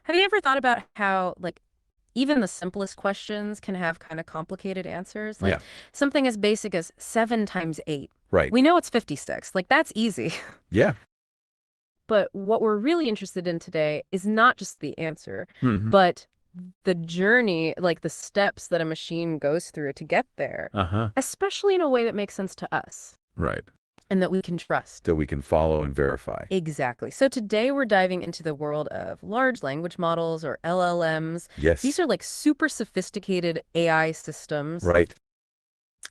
Have you ever thought about how, like, even the simplest questions can have kind of complicated answers? Yeah, Like, something as basic as 7 times 8. right. We know it's 56. Like, that's easy. Yeah. But what we're really interested in today is not just the answer, Hmm. but the journey, like the steps that a machine goes through to get there, Uh-huh. especially in a way that makes sense to us Right. and that we can trust. So we can follow and verify. Exactly. So today we're diving into the world of large language models or LLMs. These Yes. are like super sophisticated AI systems. Right.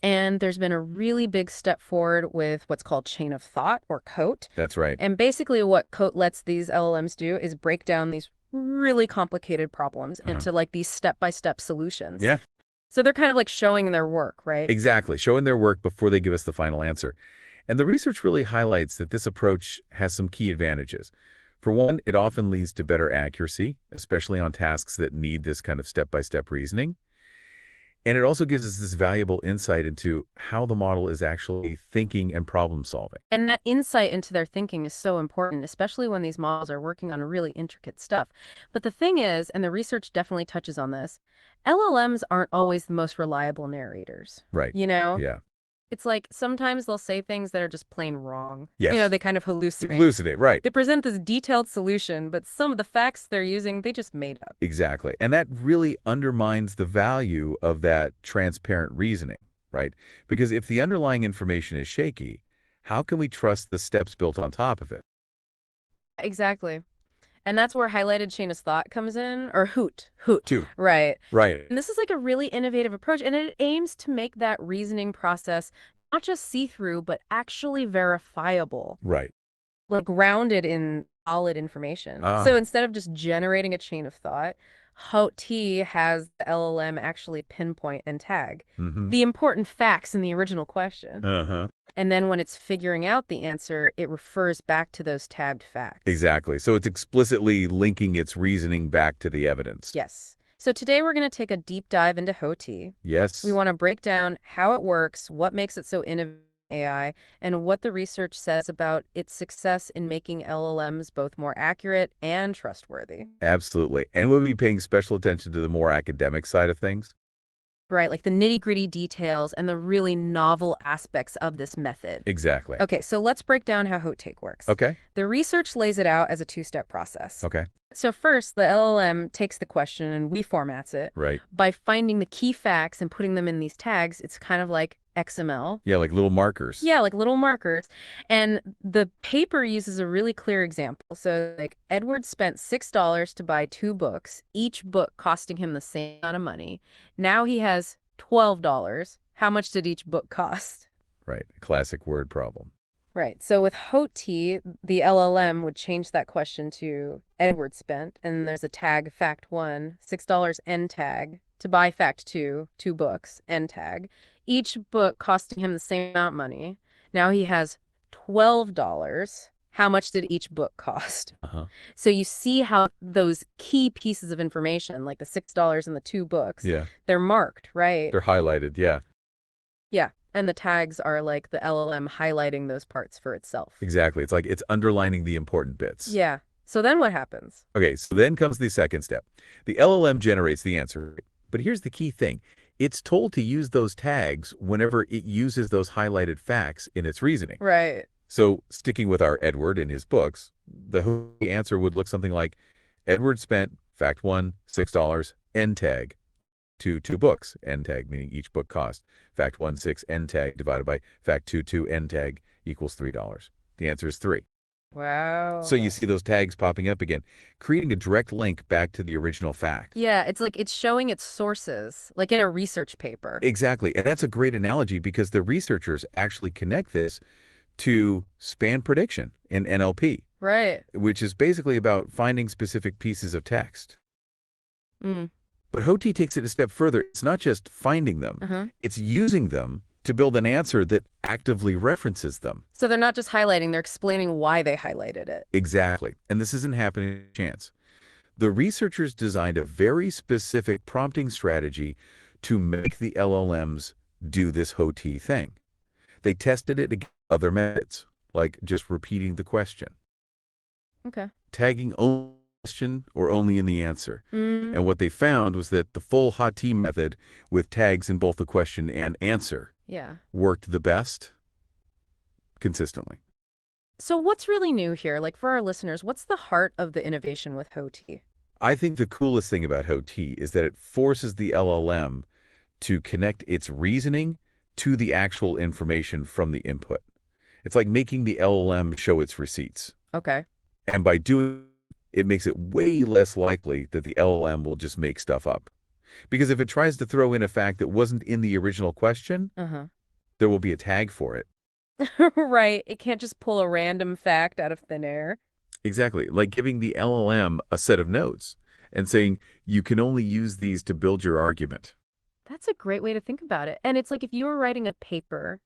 And there's been a really big step forward with what's called chain of thought or CoT. That's right. And basically what CoT lets these LLMs do is break down these really complicated problems Uh-huh. into like these step-by-step solutions. Yeah, So they're kind of like showing their work, right? exactly. Showing their work before they give us the final answer. And the research really highlights that this approach has some key advantages. For one, it often leads to better accuracy, especially on tasks that need this kind of step-by-step reasoning. And it also gives us this valuable insight into how the model is actually thinking and problem solving. And that insight into their thinking is so important, especially when these models are working on really intricate stuff. But the thing is, and the research definitely touches on this, LLMs aren't always the most reliable narrators. Right. You know, Yeah. it's like sometimes they'll say things that are just plain wrong. Yes. They kind of hallucinate. Elucidate. Right. They present this detailed solution, but some of the facts they're using, they just made up. Exactly. And that really undermines the value of that transparent reasoning, right? Because if the underlying information is shaky, how can we trust the steps built on top of it? Exactly. And that's where highlighted chain of thought comes in, or HoT, Two. right. Right. And this is like a really innovative approach, and it aims to make that reasoning process not just see-through, but actually verifiable, Right. like grounded in solid information. So Ah. instead of just generating a chain of thought, HoT has the LLM actually pinpoint and tag Mm-hmm. the important facts in the original question. Uh-huh. And then when it's figuring out the answer, it refers back to those tagged facts. Exactly. So it's explicitly linking its reasoning back to the evidence. Yes. So today we're going to take a deep dive into HoT. We Yes. want to break down how it works, what makes it so innovative in AI, and what the research says about its success in making LLMs both more accurate and trustworthy. Absolutely. And we'll be paying special attention to the more academic side of things. Right, like the nitty-gritty details and the really novel aspects of this method. Exactly. Okay, so let's break down how HoT works. Okay. The research lays it out as a two-step process. Okay. So first, the LLM takes the question and reformats it. Right. By finding the key facts and putting them in these tags, it's kind of like XML. Yeah, like little markers. Yeah, like little markers. And the paper uses a really clear example. So like Edward spent $6 to buy 2 books, each book costing him the same amount of money. Now he has $12. How much did each book cost? Right. Classic word problem. Right. So with HoT, the LLM would change that question to Edward spent, and there's a tag fact one, $6 end tag, to buy fact two, 2 books, end tag. Each book costing him the same amount of money. Now he has $12. How much did each book cost? Uh-huh. So you see how those key pieces of information, like the $6 and the 2 books, Yeah. they're marked, right? They're highlighted. Yeah. Yeah. And the tags are like the LLM highlighting those parts for itself. Exactly. It's like it's underlining the important bits. Yeah. So then what happens? Okay, so then comes the second step. The LLM generates the answer, but here's the key thing. It's told to use those tags whenever it uses those highlighted facts in its reasoning. Right. So sticking with our Edward in his books, the answer would look something like Edward spent fact one, $6, end tag, to 2 books, end tag, meaning each book cost. Fact one, 6, end tag, divided by fact two, 2, end tag, equals $3. The answer is 3. So you Wow. see those tags popping up again, creating a direct link back to the original fact. Yeah, it's like it's showing its sources, like in a research paper. Exactly. And that's a great analogy because the researchers actually connect this to span prediction in NLP, Right. which is basically about finding specific pieces of text. Mm. But HoT takes it a step further. It's not just finding them, Uh-huh. it's using them to build an answer that actively references them. So they're not just highlighting, they're explaining why they highlighted it. Exactly. And this isn't happening by chance. The researchers designed a very specific prompting strategy to make the LLMs do this HoT thing. They tested it against other methods, like just repeating the question, Okay. tagging only question or only in the answer. Mm, And what they found was that the full HoT method with tags in both the question and answer yeah. worked the best consistently. So what's really new here? Like for our listeners, what's the heart of the innovation with HoT? I think the coolest thing about HoT is that it forces the LLM to connect its reasoning to the actual information from the input. It's like making the LLM show its receipts. Okay. And by doing it, it makes it way less likely that the LLM will just make stuff up. Because if it tries to throw in a fact that wasn't in the original question, Uh-huh. there will be a tag for it. Right. It can't just pull a random fact out of thin air. Exactly. Like giving the LLM a set of notes and saying, you can only use these to build your argument. That's a great way to think about it. And it's like if you were writing a paper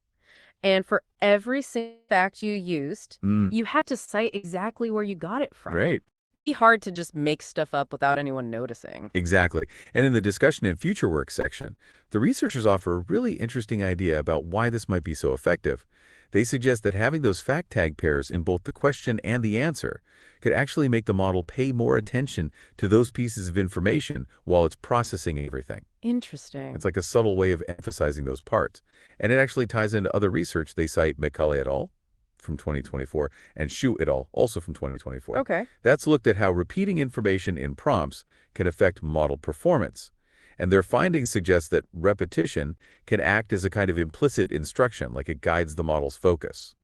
and for every single fact you used, Mm, you had to cite exactly where you got it from. right. It'd be hard to just make stuff up without anyone noticing. Exactly. And in the discussion and future work section, the researchers offer a really interesting idea about why this might be so effective. They suggest that having those fact tag pairs in both the question and the answer could actually make the model pay more attention to those pieces of information while it's processing everything. Interesting. It's like a subtle way of emphasizing those parts. And it actually ties into other research. They cite McCulley et al. From 2024 and Xu et al. Also from 2024. Okay. That's looked at how repeating information in prompts can affect model performance. And their findings suggest that repetition can act as a kind of implicit instruction, like it guides the model's focus.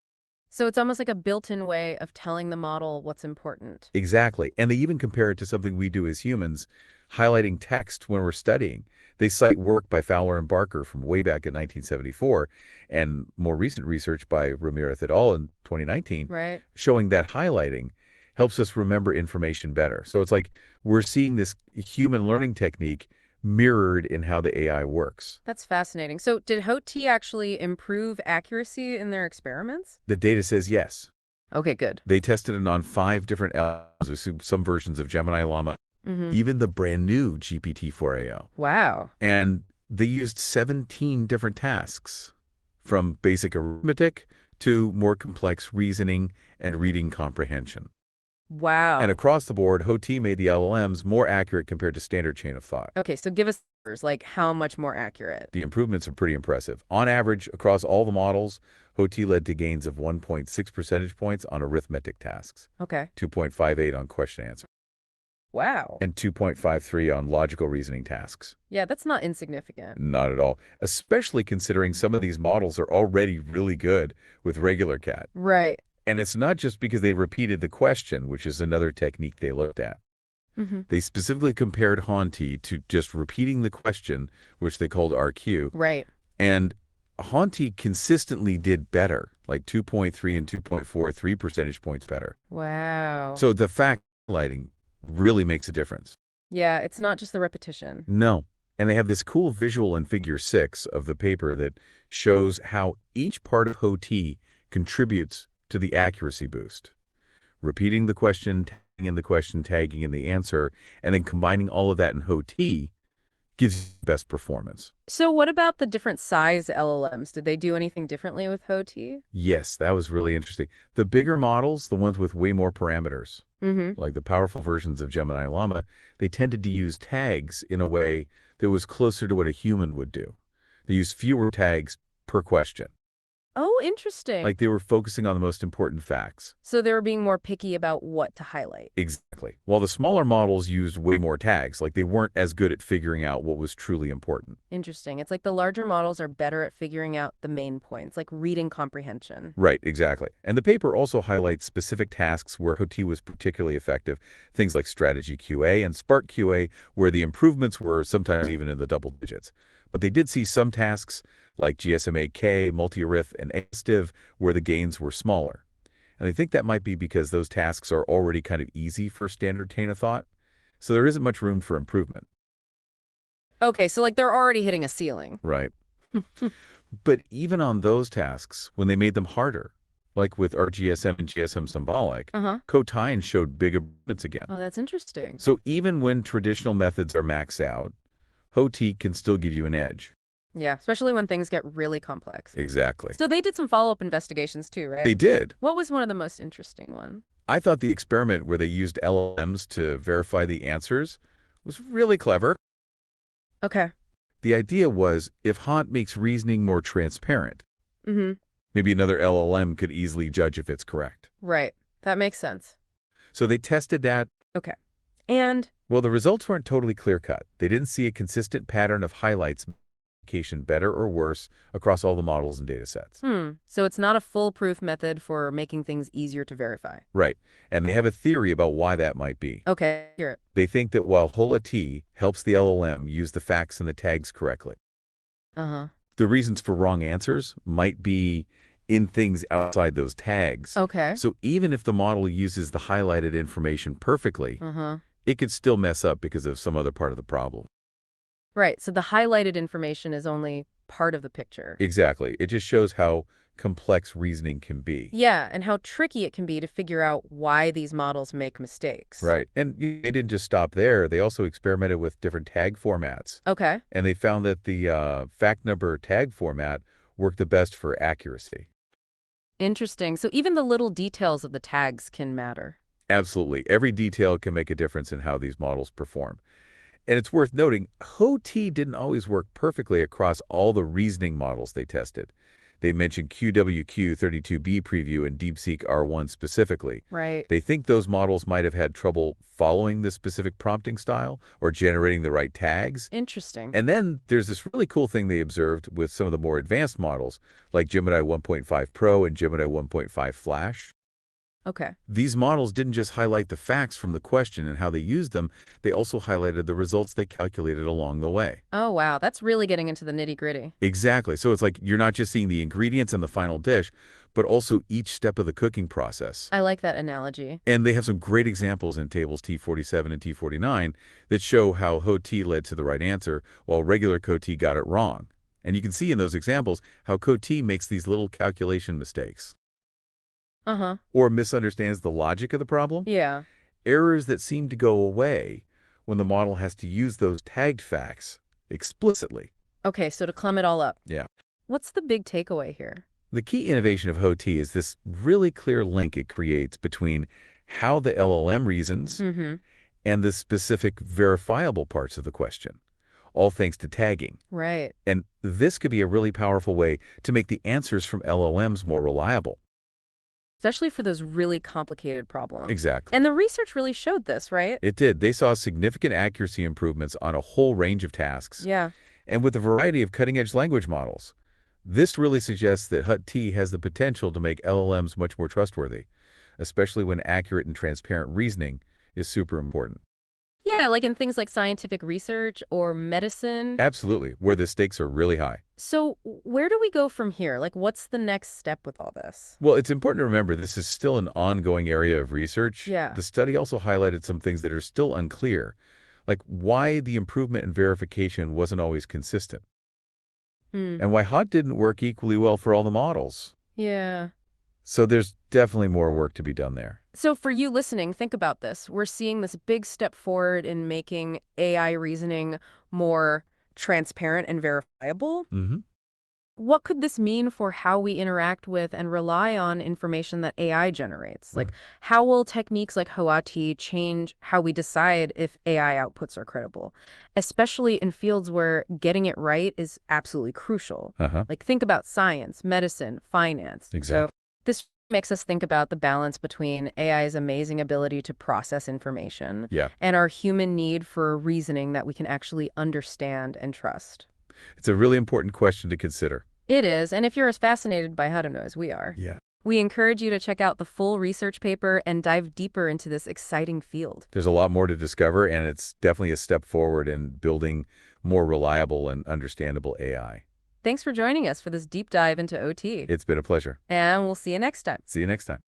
So it's almost like a built-in way of telling the model what's important. Exactly. And they even compare it to something we do as humans, highlighting text when we're studying. They cite work by Fowler and Barker from way back in 1974 and more recent research by Ramirez et al. In 2019, Right. showing that highlighting helps us remember information better. So it's like we're seeing this human learning technique mirrored in how the AI works. That's fascinating. So did HoT actually improve accuracy in their experiments? The data says yes. Okay, good. They tested it on 5 different LLMs, some versions of Gemini Llama, Mm-hmm. even the brand new GPT-4ao. Wow. And they used 17 different tasks, from basic arithmetic to more complex reasoning and reading comprehension. Wow. And across the board, HoT made the LLMs more accurate compared to standard chain of thought. Okay, so give us numbers, like how much more accurate? The improvements are pretty impressive. On average, across all the models, HoT led to gains of 1.6 percentage points on arithmetic tasks, Okay. 2.58 on question answer, Wow. and 2.53 on logical reasoning tasks. Yeah, that's not insignificant. Not at all, especially considering some of these models are already really good with regular cat. Right. And it's not just because they repeated the question, which is another technique they looked at. Mm-hmm. They specifically compared HoT to just repeating the question, which they called RQ. Right. And HoT consistently did better, like 2.3 and 2.43 percentage points better. Wow. So the fact lighting really makes a difference. Yeah, it's not just the repetition. No. And they have this cool visual in figure 6 of the paper that shows how each part of HoT contributes to the accuracy boost. Repeating the question, tagging in the question, tagging in the answer, and then combining all of that in HoT gives you the best performance. So what about the different size LLMs? Did they do anything differently with HoT? Yes, that was really interesting. The bigger models, the ones with way more parameters, Mm-hmm. like the powerful versions of Gemini Llama, they tended to use tags in a way that was closer to what a human would do. They used fewer tags per question. Oh, interesting. Like they were focusing on the most important facts. So they were being more picky about what to highlight. Exactly. While the smaller models used way more tags, like they weren't as good at figuring out what was truly important. Interesting. It's like the larger models are better at figuring out the main points, like reading comprehension. Right, exactly. And the paper also highlights specific tasks where HoT was particularly effective, things like strategy QA and Spark QA, where the improvements were sometimes even in the double digits. But they did see some tasks like GSMA-K, multi-arith, and ASTIV, where the gains were smaller. And I think that might be because those tasks are already kind of easy for standard chain of thought, so there isn't much room for improvement. Okay, so like they're already hitting a ceiling. Right. But even on those tasks, when they made them harder, like with RGSM and GSM symbolic, Uh-huh. Cotine showed big improvements again. Oh, that's interesting. So even when traditional methods are maxed out, HoT can still give you an edge. Yeah, especially when things get really complex. Exactly. So they did some follow-up investigations too, right? They did. What was one of the most interesting ones? I thought the experiment where they used LLMs to verify the answers was really clever. Okay. The idea was if HoT makes reasoning more transparent, Mm-hmm. maybe another LLM could easily judge if it's correct. Right. That makes sense. So they tested that. Okay. And Well, the results weren't totally clear-cut. They didn't see a consistent pattern of highlights making better or worse across all the models and data sets. so it's not a foolproof method for making things easier to verify. Right. And they have a theory about why that might be. Okay, hear it. They think that while HoT helps the LLM use the facts and the tags correctly, Uh-huh. the reasons for wrong answers might be in things outside those tags. Okay. So even if the model uses the highlighted information perfectly, Uh-huh. it could still mess up because of some other part of the problem. Right. So the highlighted information is only part of the picture. Exactly. It just shows how complex reasoning can be. Yeah, and how tricky it can be to figure out why these models make mistakes. Right. And they didn't just stop there. They also experimented with different tag formats. Okay. And they found that the fact number tag format worked the best for accuracy. Interesting. So even the little details of the tags can matter. Absolutely. Every detail can make a difference in how these models perform. And it's worth noting, HoT didn't always work perfectly across all the reasoning models they tested. They mentioned QWQ32B preview and DeepSeek R1 specifically. Right. They think those models might have had trouble following the specific prompting style or generating the right tags. Interesting. And then there's this really cool thing they observed with some of the more advanced models, like Gemini 1.5 Pro and Gemini 1.5 Flash. Okay. These models didn't just highlight the facts from the question and how they used them, they also highlighted the results they calculated along the way. Oh, wow. That's really getting into the nitty-gritty. Exactly. So it's like you're not just seeing the ingredients and the final dish, but also each step of the cooking process. I like that analogy. And they have some great examples in tables T47 and T49 that show how HoT led to the right answer while regular CoT got it wrong. And you can see in those examples how CoT makes these little calculation mistakes. Uh-huh. Or misunderstands the logic of the problem. Yeah. Errors that seem to go away when the model has to use those tagged facts explicitly. Okay, so to clum it all up. Yeah. What's the big takeaway here? The key innovation of HoT is this really clear link it creates between how the LLM reasons Mm-hmm. and the specific verifiable parts of the question, all thanks to tagging. Right. And this could be a really powerful way to make the answers from LLMs more reliable. Especially for those really complicated problems. Exactly. And the research really showed this, right? It did. They saw significant accuracy improvements on a whole range of tasks. Yeah. And with a variety of cutting-edge language models. This really suggests that HoT has the potential to make LLMs much more trustworthy, especially when accurate and transparent reasoning is super important. Yeah, like in things like scientific research or medicine. Absolutely, where the stakes are really high. So where do we go from here? Like, what's the next step with all this? Well, it's important to remember this is still an ongoing area of research. Yeah. The study also highlighted some things that are still unclear, like why the improvement in verification wasn't always consistent, and why HoT didn't work equally well for all the models. Yeah. So there's definitely more work to be done there. So for you listening, think about this. We're seeing this big step forward in making AI reasoning more transparent and verifiable. Mm-hmm. What could this mean for how we interact with and rely on information that AI generates? Like, how will techniques like HoT change how we decide if AI outputs are credible, especially in fields where getting it right is absolutely crucial? Uh-huh. Like, think about science, medicine, finance. Exactly. So this makes us think about the balance between AI's amazing ability to process information Yeah. and our human need for reasoning that we can actually understand and trust. It's a really important question to consider. It is, and if you're as fascinated by Hutto as we are, Yeah. we encourage you to check out the full research paper and dive deeper into this exciting field. There's a lot more to discover, and it's definitely a step forward in building more reliable and understandable AI. Thanks for joining us for this deep dive into OT. It's been a pleasure. And we'll see you next time. See you next time.